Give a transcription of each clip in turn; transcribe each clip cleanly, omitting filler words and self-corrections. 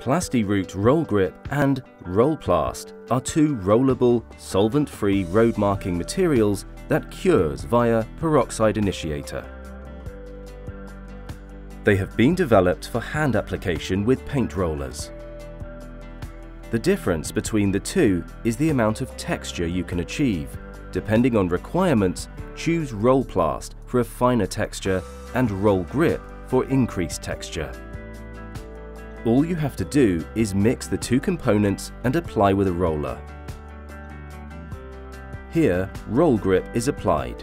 PlastiRoute Rollgrip and Rollplast are two rollable, solvent-free road marking materials that cures via peroxide initiator. They have been developed for hand application with paint rollers. The difference between the two is the amount of texture you can achieve. Depending on requirements, choose Rollplast for a finer texture and Rollgrip for increased texture. All you have to do is mix the two components and apply with a roller. Here, Rollgrip is applied.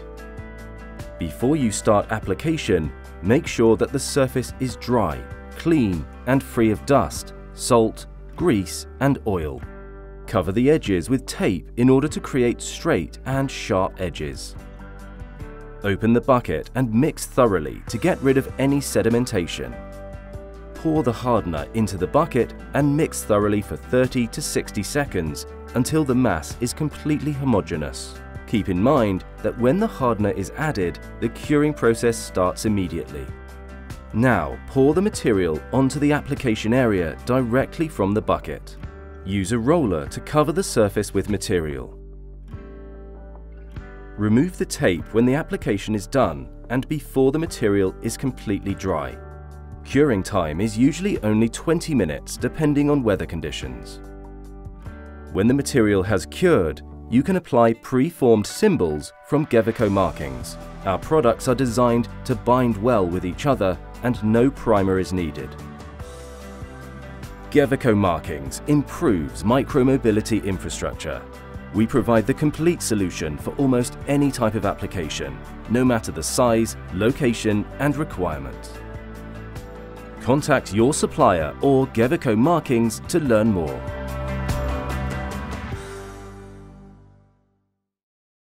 Before you start application, make sure that the surface is dry, clean and free of dust, salt, grease and oil. Cover the edges with tape in order to create straight and sharp edges. Open the bucket and mix thoroughly to get rid of any sedimentation. Pour the hardener into the bucket and mix thoroughly for 30 to 60 seconds until the mass is completely homogeneous. Keep in mind that when the hardener is added, the curing process starts immediately. Now pour the material onto the application area directly from the bucket. Use a roller to cover the surface with material. Remove the tape when the application is done and before the material is completely dry. Curing time is usually only 20 minutes depending on weather conditions. When the material has cured, you can apply preformed symbols from Gevico markings. Our products are designed to bind well with each other and no primer is needed. Gevico markings improves micromobility infrastructure. We provide the complete solution for almost any type of application, no matter the size, location and requirement. Contact your supplier or Gevico markings to learn more.